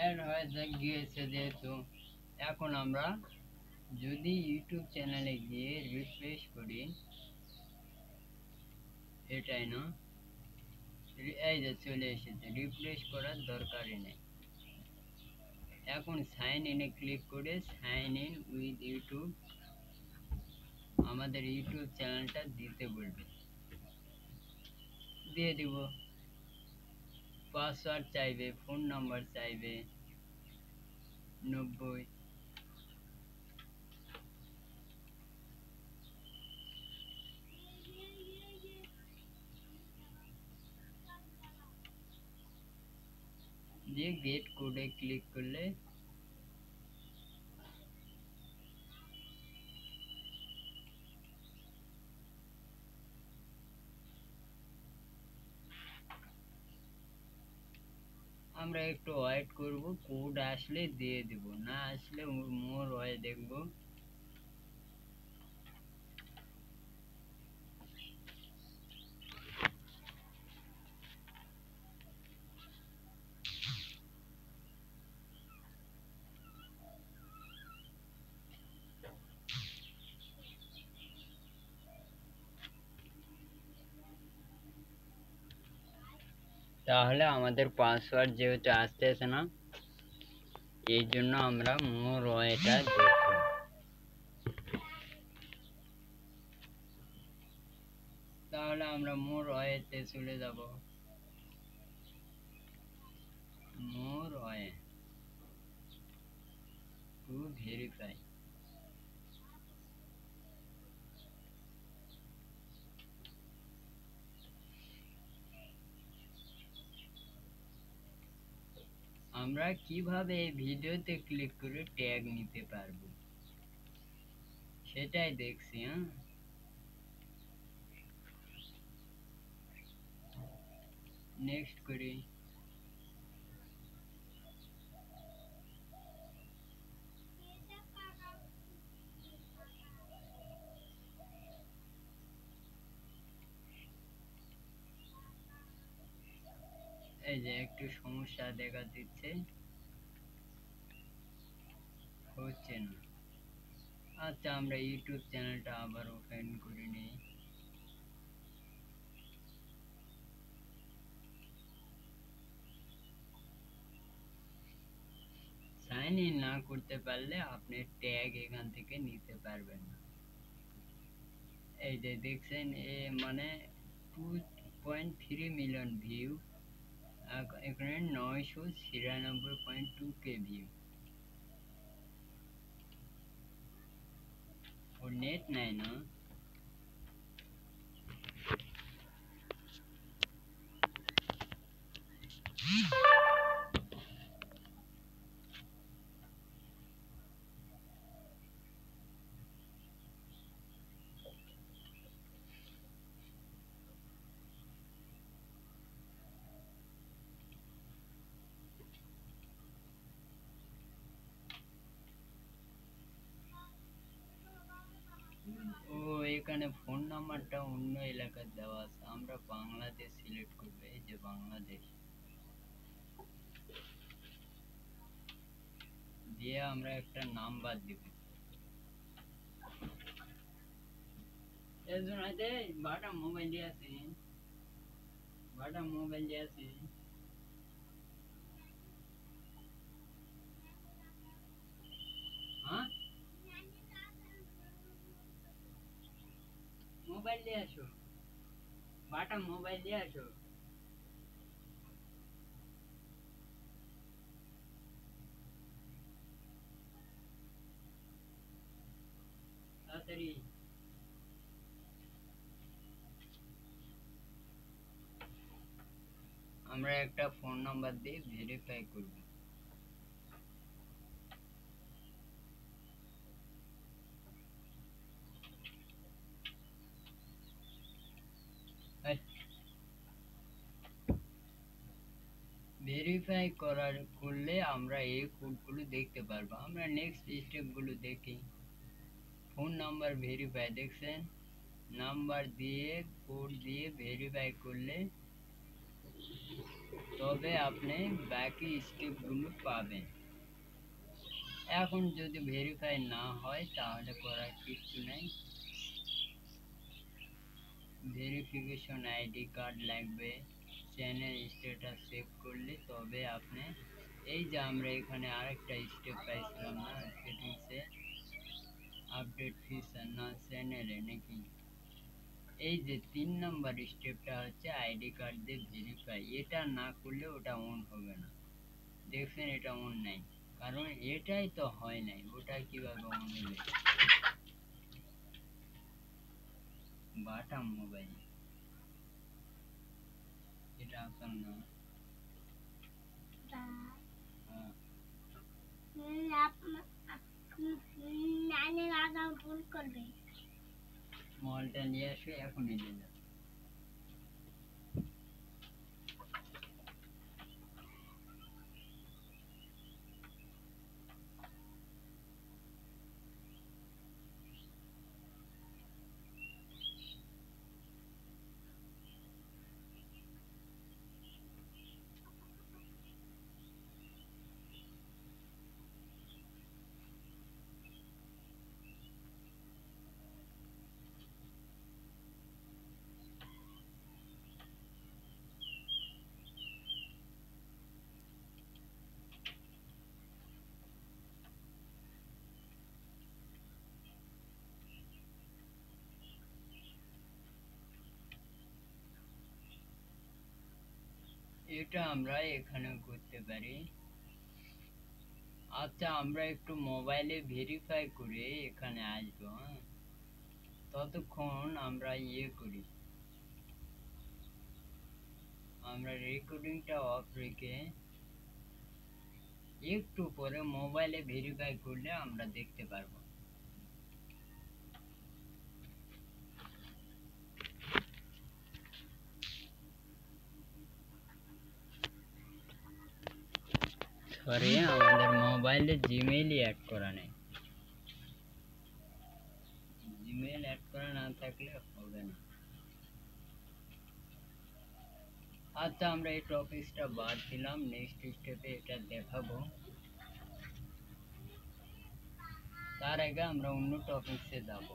অ্যাড হয়ে গিয়েছে যেহেতু, এখন আমরা যদি ইউটিউব চ্যানেলে গিয়ে রিফ্রেশ করি, এটাই না, এই যে চলে এসেছে, রিফ্রেশ করার দরকারই নেই। এখন সাইন ইনে ক্লিক করে সাইন ইন উইথ ইউটিউব, আমাদের ইউটিউব চ্যানেলটা দিতে বলবে, দিয়ে দিব। পাসওয়ার্ড চাইবে, ফোন নাম্বার চাইবে 90, দিয়ে গেট কোডে ক্লিক করলে আমরা একটু ওয়েট করব, কোড আসলে দিয়ে দিব, না আসলে মোর হয়ে দেখব। তাহলে আমাদের পাসওয়ার্ড যেহেতু আসতেছে না, এই জন্য আমরা মোর ওয়েটা দেখব। তাহলে আমরা মোর ওয়েতে চলে যাব, মোর ওয়ে টু ভেরিফাই। আমরা কিভাবে এই ভিডিওতে ক্লিক করে ট্যাগ নিতে পারবো সেটাই দেখছি। নেক্সট করি। এই যে একটু সমস্যা দেখা দিচ্ছে, হচ্ছে না। আচ্ছা, আমরা ইউটিউব চ্যানেলটা আবার ওপেন করে নিই। সাইন ইন না করতে পারলে আপনি ট্যাগ এখান থেকে নিতে পারবেন না। এই যে দেখছেন, এ মানে 2.3 মিলিয়ন ভিউ, এখানে 996.2K ভিউ। ওর নেট নাই না। এখানে ফোন নাম্বারটা অন্য এলাকার দেওয়া আছে, আমরা বাংলাদেশ সিলেক্ট করবো, এই যে বাংলাদেশ দিয়ে আমরা একটা নাম্বার দিব। একজন আছে বাটা মোবাইল দিয়ে আছে, বাটা মোবাইল দিয়ে আছে, হ্যাঁ মোবাইল দিয়ে আসো, বাটা মোবাইল দিয়ে আসো, তাড়াতাড়ি। আমরা একটা ফোন নাম্বার দিয়ে ভেরিফাই করব। ভেরিফাই করলে আমরা এই কোডগুলো দেখতে পারবো। আমরা নেক্সট স্টেপগুলো দেখি। ফোন নাম্বার ভেরিফাই দেখছেন, নাম্বার দিয়ে কোড দিয়ে ভেরিফাই করলে তবে আপনি বাকি স্টেপগুলো পাবেন। এখন যদি ভেরিফাই না হয় তাহলে করার কিছু নেই, ভেরিফিকেশন আইডি কার্ড লাগবে, চ্যানেল স্ট্যাটাস সেভ করলে তবে আপনি এই যে আমরা এখানে আরেকটা স্টেপ পাইছিলাম না সেটিংসে, আপডেট ফিচার না চ্যানেলে নাকি, এই যে 3 নাম্বার স্টেপটা হচ্ছে আইডি কার্ড দিয়ে ভেরিফাই, এটা না করলে ওটা অন হবে না। দেখছেন এটা অন নাই, কারণ এটাই তো হয় নাই, ওটা কিভাবে অন হবে। বাটা মোবাইল এটা আসল না, মলটা নিয়ে আসবে এখনই নিয়ে যাবে। এটা আমরা এখানে করতে পারি। আচ্ছা আমরা একটু মোবাইলে ভেরিফাই করে এখানে আসবো, হ্যাঁ ততক্ষণ আমরা করি, আমরা রেকর্ডিংটা অফ রেখে একটু পরে মোবাইলে ভেরিফাই করলে আমরা দেখতে পারবো। সরি আমাদের মোবাইলে জিমেইলই অ্যাড করা নেই, জিমেইল অ্যাড করা না থাকলে হবে না। আচ্ছা আমরা এই টপিকসটা বাদ দিলাম, নেক্সট স্টেপে এটা দেখাবো। তার আগে আমরা অন্য টপিকসে যাব।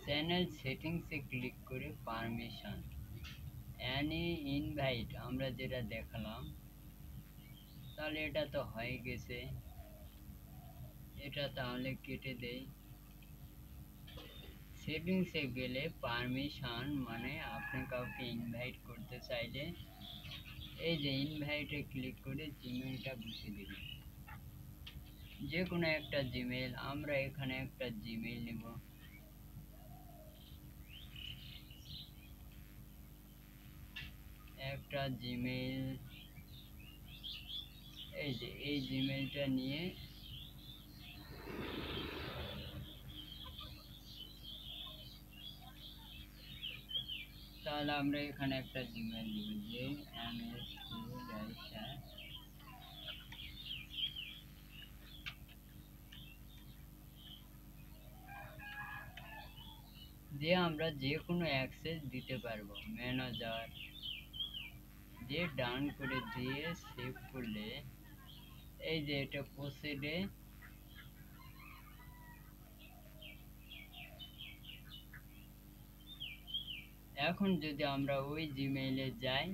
চ্যানেল সেটিংসে ক্লিক করে পারমিশন অ্যানি ইনভাইট আমরা যেটা দেখালাম, তাহলে এটা তো হয়ে গেছে, এটা তাহলে কেটে দেই। সেটিংসে গেলে পারমিশন মানে আপনি কাউকে ইনভাইট করতে চাইলে এই যে ইনভাইটে ক্লিক করে জিমেইলটা বসিয়ে দিবেন, যে কোনো একটা জিমেইল। আমরা এখানে একটা জিমেইল নিব, একটা জিমেইল, এই যে এই জিমেইলটা নিয়ে তাহলে আমরা এখানে একটা জিমেইল দিব, যে দিয়ে আমরা যে কোনো অ্যাক্সেস দিতে পারবো। ম্যানেজার দিয়ে ডান করে দিয়ে সেভ করলে এই যে এটা প্রসিডে এখন যদি আমরা ওই জিমেইলে যাই,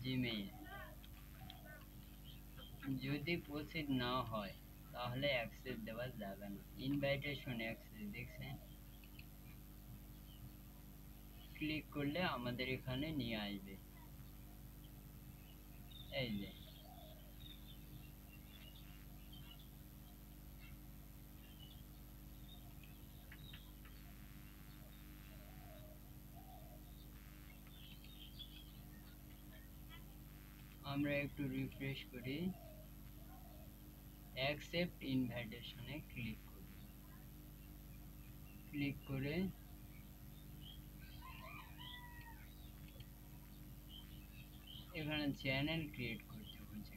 জিমেইল যদি প্রসিড না হয় তাহলে অ্যাক্সেস দেওয়া যাবে না। ইনভাইটেশন অ্যাক্সেস দেখছেন, ক্লিক করলে আমাদের এখানে নিয়ে আসবে। এই যে আমরা একটু রিফ্রেশ করি, অ্যাকসেপ্ট ইনভাইটেশনে ক্লিক করি, ক্লিক করে এখানে চ্যানেল ক্রিয়েট করতে বলছে।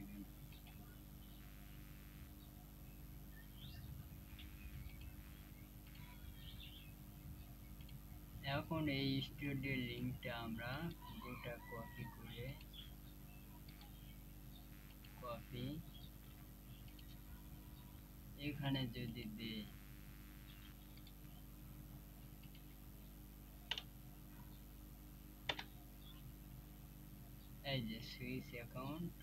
এখন এই স্টুডিওর লিঙ্কটা আমরা গোটা কপি করে এখানে যদি দিই, এই যে সুইচ অ্যাকাউন্ট,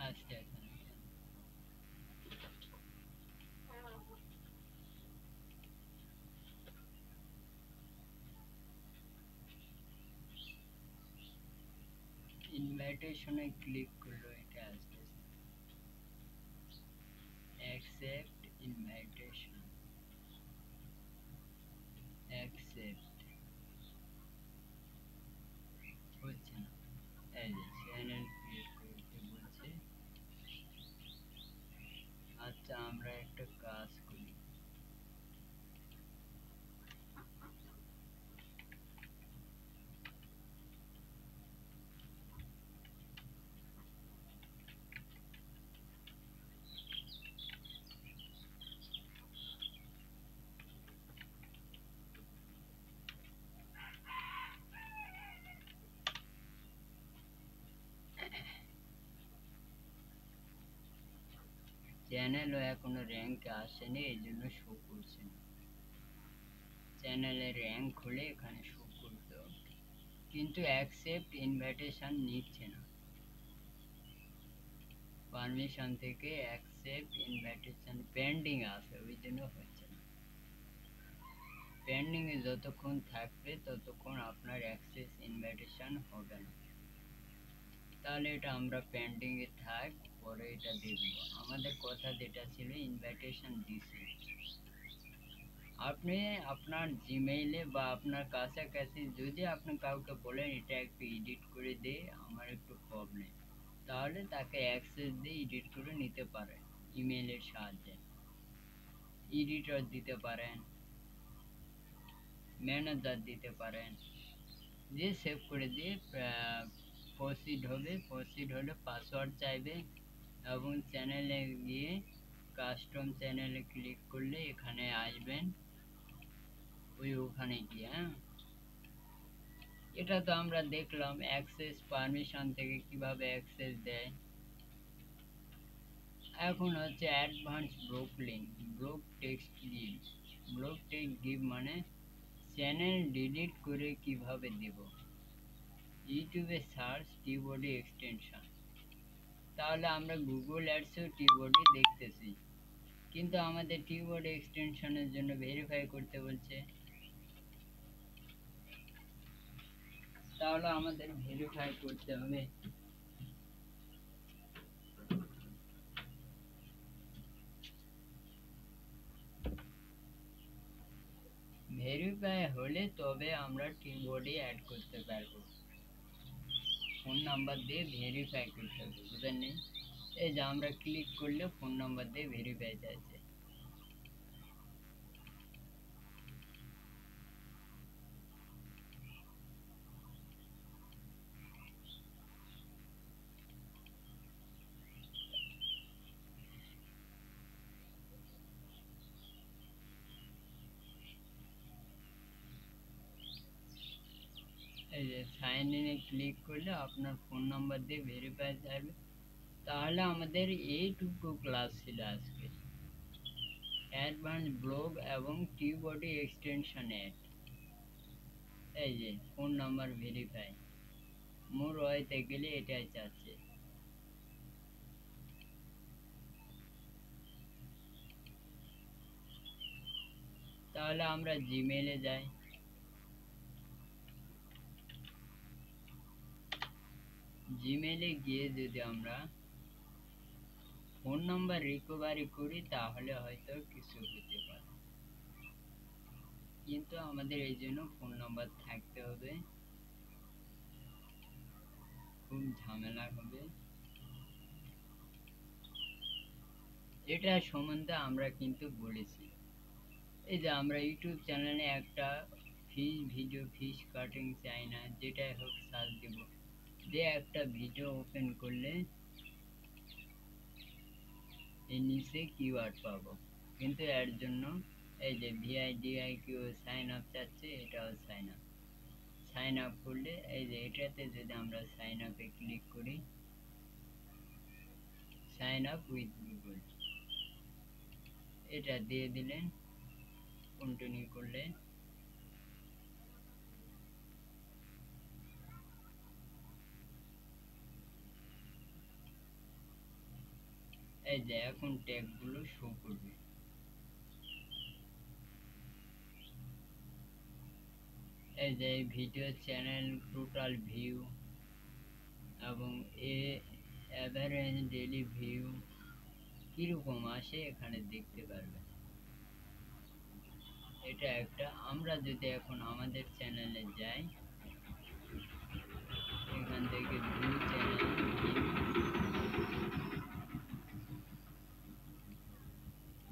আচ্ছা এখানে ইনভাইটেশনে ক্লিক করলো, এটা আসতেছে অ্যাকসেপ্ট ইনভাইটেশন, অ্যাকসেপ্ট হচ্ছে না। এই যে চ্যানেল ক্রিয়েট করতে বলছে। আচ্ছা আমরা একটা কাজ করি, চ্যানেলও এখনো র্যাঙ্কে আসেনি, এই জন্য শো করছে না। চ্যানেলের র্যাঙ্ক খুলে এখানে শো করতো, কিন্তু অ্যাকসেপ্ট ইনভাইটেশন নিচ্ছে না। পারমিশন থেকে অ্যাকসেপ্ট ইনভাইটেশন পেন্ডিং আছে, ওই জন্য হচ্ছে না। পেন্ডিং এ যতক্ষণ থাকবে ততক্ষণ আপনার অ্যাক্সেস ইনভাইটেশন হবে না। তাহলে এটা আমরা পেন্ডিং এ থাক, পরে এটা দেখব। আমাদের কথা যেটা ছিল ইনভাইটেশন দিছি, আপনি আপনার জিমেইলে বা আপনার কাছাকাছি যদি আপনি কাউকে বলেন এটা একটু এডিট করে দে, আমার একটু প্রবলেম, তাহলে তাকে অ্যাক্সেস দিয়ে এডিট করে নিতে পারেন ইমেইলের সাহায্যে। এডিটর দিতে পারেন, ম্যানেজার দিতে পারেন, দিয়ে সেভ করে দিয়ে প্রসিড হবে, প্রসিড হলে পাসওয়ার্ড চাইবে এবং চ্যানেলে গিয়ে কাস্টম চ্যানেলে ক্লিক করলে এখানে আসবেন, ওখানে গিয়ে। হ্যাঁ, এটা তো আমরা দেখলাম অ্যাক্সেস পারমিশন থেকে কিভাবে অ্যাক্সেস দেয়। এখন হচ্ছে advance block link, block text give. Block text give মানে চ্যানেল ডিলিট করে কিভাবে দেব। ইউটিউবে সার্চ টিবোর্ডে এক্সটেনশন, তাহলে আমরা গুগল অ্যাডসেও টিবোর্ডে দেখতেছি, কিন্তু আমাদের টিবোর্ড এক্সটেনশনের জন্য ভেরিফাই করতে বলছে। তাহলে আমাদের ভেরিফাই করতে হবে। ভেরিফাই হলে তবে আমরা টিবোর্ডে অ্যাড করতে পারবো। ফোন নাম্বার দিয়ে ভেরিফাই করতে হবে, বুঝলেন? এই যে আমরা ক্লিক করলে ফোন নাম্বার দিয়ে ভেরিফাই চাইছে। এই যে সাইন ইনে ক্লিক করলে আপনার ফোন নাম্বার দিয়ে ভেরিফাই চাইবে। তাহলে আমাদের এইটুকু ক্লাস ছিল আজকে, অ্যাডভান্স ব্লগ এবং টিউবডি এক্সটেনশন অ্যাড। এই যে ফোন নাম্বার ভেরিফাই মোর ওয়াইতে গেলে এটাই চাচ্ছে। তাহলে আমরা জিমেইলে যাই। জিমেইলে গিয়ে যদি আমরা ফোন নাম্বার রিকভারি করি তাহলে হয়তো কিছু হতে পারে, কিন্তু আমাদের এই জন্য ফোন নাম্বার থাকতে হবে, খুব ঝামেলা হবে। এটা সম্বন্ধে আমরা কিন্তু বলেছি। এই যে আমরা ইউটিউব চ্যানেলে একটা ফিশ কাটিং চাই না, যেটাই হোক সার্চ দেব, দিয়ে একটা ভিডিও ওপেন করলে এর নিচে কিওয়ার্ড পাবো, কিন্তু এর জন্য এই যে ভিআইডিআইকিউ সাইন আপ চাচ্ছে, এটাও সাইন আপ করলে এই যে এটাতে যদি আমরা সাইন আপে ক্লিক করি, সাইন আপ উইথ গুগল এটা দিয়ে দিলেন, কন্টিনিউ করলে এই যে এখন ট্যাগ গুলো শো করবে। এই যে ভিডিও চ্যানেল টোটাল ভিউ এবং এভারেজ ডেইলি ভিউ কিরকম আসে এখানে দেখতে পারবেন। এটা একটা, আমরা যদি এখন আমাদের চ্যানেলে যাই, এখান থেকে ভিউ চ্যানেল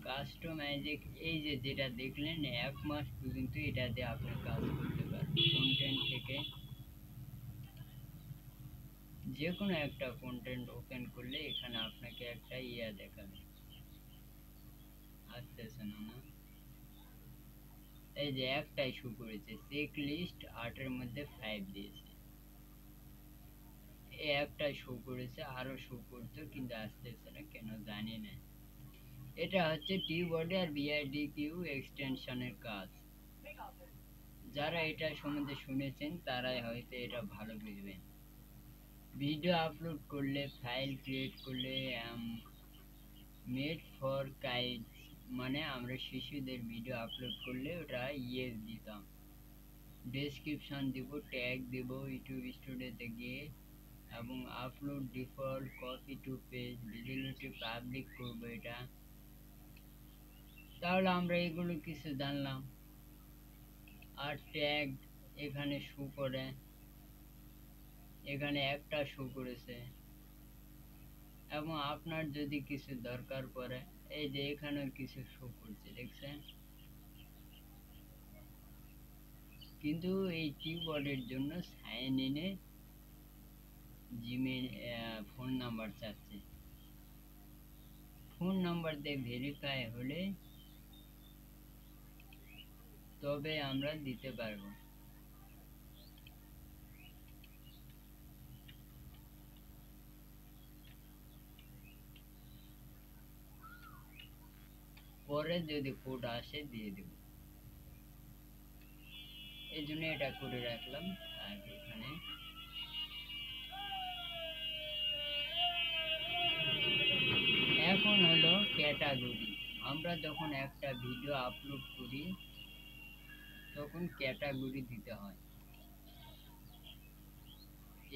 কাস্টমাইজে, এই যে যেটা দেখলেন 1 মাস পর্যন্ত এটাতে আপনি কাজ করতে পারবেন। কন্টেন্ট থেকে যে কোনো একটা কন্টেন্ট ওপেন করলে এখানে আপনাকে একটা ইয়া দেখাবে, আসতেছে না, এই যে একটাই শো করেছে, চেক লিস্ট 8 এর মধ্যে 5 দিয়েছে, এই একটাই শো করেছে, আরো শো করতো কিন্তু আসতেছে না কেন জানি না। এটা হচ্ছে টিউবডি আর ভিআইডিকিউ এক্সটেনশনের কাজ। যারা এটা সম্বন্ধে শুনেছেন তারাই হয়তো এটা ভালো বুঝবেন। ভিডিও আপলোড করলে, ফাইল ক্রিয়েট করলে, মেড ফর কাইডস মানে আমরা শিশুদের ভিডিও আপলোড করলে ওটা ইয়েস দিতাম, ডেসক্রিপশন দিব, ট্যাগ দিব ইউটিউব স্টুডিওতে গিয়ে, এবং upload default copy to page ভিডিওটি পাবলিক করবো এটা। তাহলে আমরা এগুলো কিছু জানলাম। আর ট্যাগ এখানে শো করে, এখানে একটা শো করেছে, এবং আপনার যদি কিছু দরকার পড়ে এই যে এখানেও কিছু শো করছে, দেখছেন। কিন্তু এই কিবোর্ডের জন্য সাইন ইনে জিমেইল ফোন নাম্বার চাচ্ছে, ফোন নাম্বার দিয়ে ভেরিফাই হলে তবে আমরা দিতে পারবো। পরে যদি কোড আসে দিয়ে দেব, এই জন্য এটা করে রাখলাম। আর এখানে এখন হলো ক্যাটাগরি, আমরা যখন একটা ভিডিও আপলোড করি তখন ক্যাটাগরি দিতে হয়।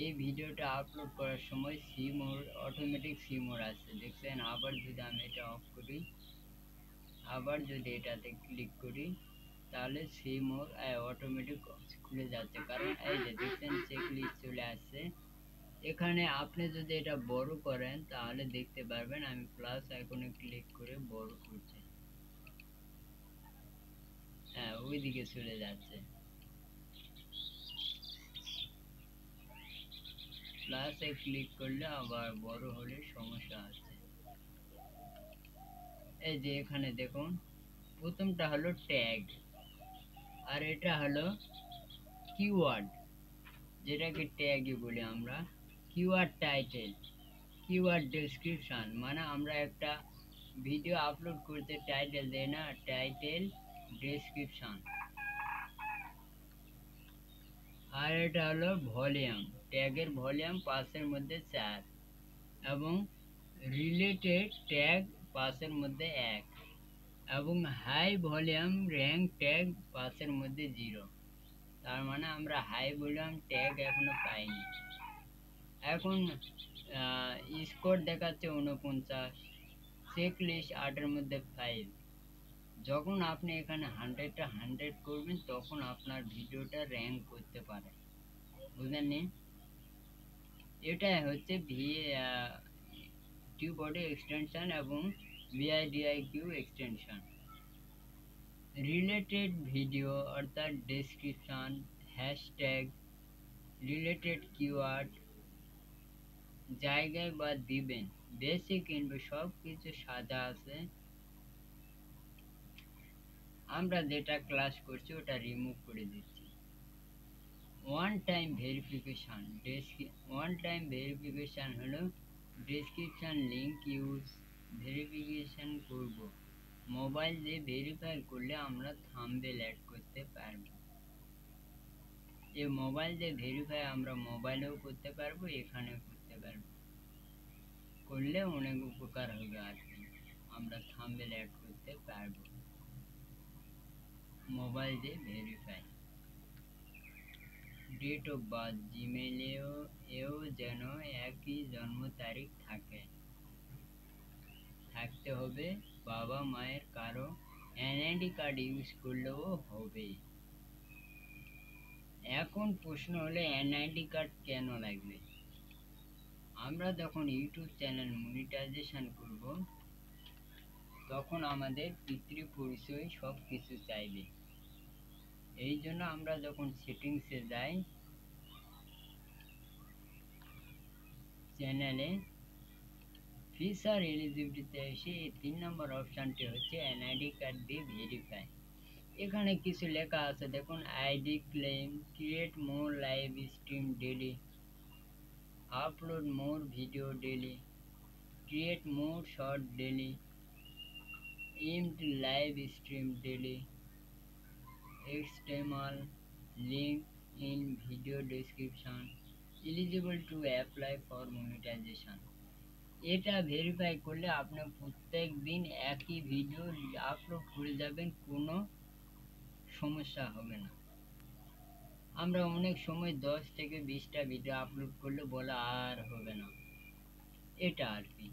এই ভিডিওটা আপলোড করার সময় C mode, automatic C mode আছে দেখছেন। আবার যদি আমি এটা অফ করি, আবার যদি এটাতে ক্লিক করি, তাহলে সি মোড অটোমেটিক খুলে যাচ্ছে, কারণ এই যে দেখছেন চেক লিস্ট চলে আসছে। এখানে আপনি যদি এটা বড় করেন তাহলে দেখতে পারবেন, আমি প্লাস আইকনে ক্লিক করে বড় করছি, হ্যাঁ ওইদিকে চলে যাচ্ছে। প্লাসে ক্লিক করলে আবার বড় হলে সমস্যা আছে। এই যে এখানে দেখুন, প্রথমটা হলো ট্যাগ আর এটা হলো কিওয়ার্ড। যেটাকে ট্যাগই বলি আমরা। কিওয়ার্ড টাইটেল, কিওয়ার্ড ডেসক্রিপশন, মানে আমরা একটা ভিডিও আপলোড করতে টাইটেল দেই না, টাইটেল ডেসক্রিপশন। আর এটা হলো ভলিউম, ট্যাগের ভলিউম 5-এর মধ্যে 4 এবং রিলেটেড ট্যাগ 5-এর মধ্যে 1 এবং হাই ভলিউম র্যাঙ্ক ট্যাগ 5-এর মধ্যে 0। তার মানে আমরা হাই ভলিউম ট্যাগ এখনো পাইনি। এখন স্কোর দেখাচ্ছে 49, চেক লিস্ট 8-এর মধ্যে 5। যখন আপনি এখানে 100টা 100 করবেন তখন আপনার ভিডিওটা র্যাঙ্ক করতে পারে, বুঝলেন? এটা হচ্ছে টিউবডি এক্সটেনশন এবং ভিআইডিআইকিউ এক্সটেনশন। রিলেটেড ভিডিও অর্থাৎ ডেসক্রিপশন, হ্যাশট্যাগ, রিলেটেড কিওয়ার্ড, জায়গায় বা দিবেন, বেসিক ইনফো সব কিছু সাজা আছে। আমরা যেটা ক্লাস করছি ওটা রিমুভ করে দিচ্ছি। ওয়ান টাইম ভেরিফিকেশন হলো ডেসক্রিপশন লিংক ইউজ ভেরিফিকেশন করব, মোবাইল দিয়ে ভেরিফাই করলে আমরা থাম্বনেল অ্যাড করতে পারবো। এই মোবাইল দিয়ে ভেরিফাই আমরা মোবাইলেও করতে পারবো, এখানেও করতে পারবো, করলে অনেক উপকার হবে আর কি। আমরা থাম্বনেল অ্যাড করতে পারবো মোবাইল দিয়ে ভেরিফাই। ডেট অফ বার্থ, জিমেলেও যেন একই জন্ম তারিখ থাকতে হবে, বাবা মায়ের কারো এনআইডি কার্ড ইউজ করলেও হবে। এখন প্রশ্ন হলো এনআইডি কার্ড কেন লাগবে? আমরা যখন ইউটিউব চ্যানেল মনিটাইজেশন করব তখন আমাদের পিতৃ পরিচয় সব কিছু চাইবে। এই জন্য আমরা যখন সেটিংসে যাই, চ্যানেলে ফিচার এলিজিবিলিটিতে এসে 3 নম্বর অপশানটি হচ্ছে এনআইডি কার্ড দিয়ে ভেরিফাই। এখানে কিছু লেখা আছে দেখুন, ID claim, create more live stream daily, upload more video daily, create more short daily, aimed live stream daily, external link in video description, eligible to apply for monetization। এটা verify করলে আপনি প্রত্যেক দিন একই ভিডিও আপলোড করে যাবেন, কোনো সমস্যা হবে না। আমরা অনেক সময় 10 থেকে 20টা ভিডিও আপলোড করলে বলে আর হবে না, এটা আর কি।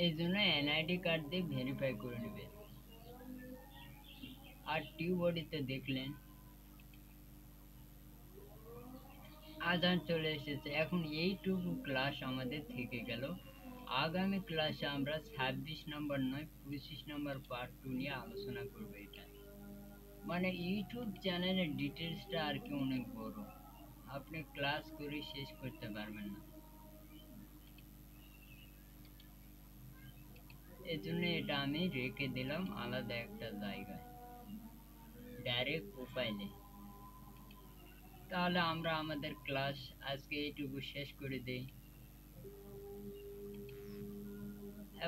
এই জন্য এনআইডি কার্ড দিয়ে ভেরিফাই করে নেবে। আর টিউবডিতে দেখলেন আজান চলে এসেছে, এখন এইটুকু ক্লাস আমাদের থেকে গেল। আগামী ক্লাসে আমরা 26 নম্বর নয় 25 নম্বর পার্ট 2 নিয়ে আলোচনা করবো। এটা মানে ইউটিউব চ্যানেলের ডিটেলসটা আর কি অনেক বড়, আপনি ক্লাস করে শেষ করতে পারবেন না। এজন্য এটা আমি রেখে দিলাম আলাদা একটা জায়গায়, ডাইরেক্ট প্রোফাইলে। তাহলে আমরা আমাদের ক্লাস আজকে এইটুকু শেষ করে দেই।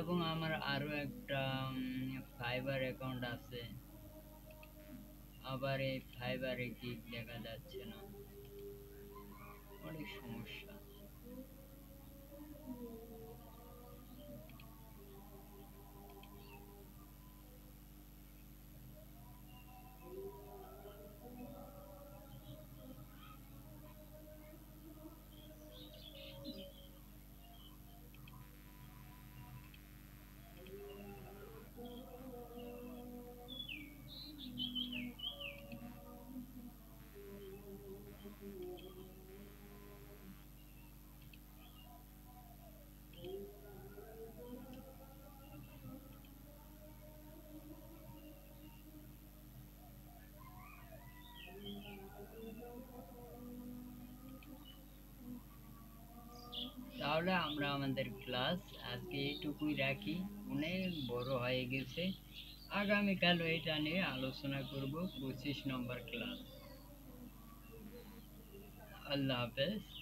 এবং আমার আরো একটা ফাইবার অ্যাকাউন্ট আছে, আবার এই ফাইবারে কি দেখা যাচ্ছে না, অনেক সমস্যা। তাহলে আমরা আমাদের ক্লাস আজকে এইটুকুই রাখি, অনেক বড় হয়ে গেছে। আগামীকাল এটা নিয়ে আলোচনা করব, 25 নম্বর ক্লাস। আল্লাহ হাফেজ।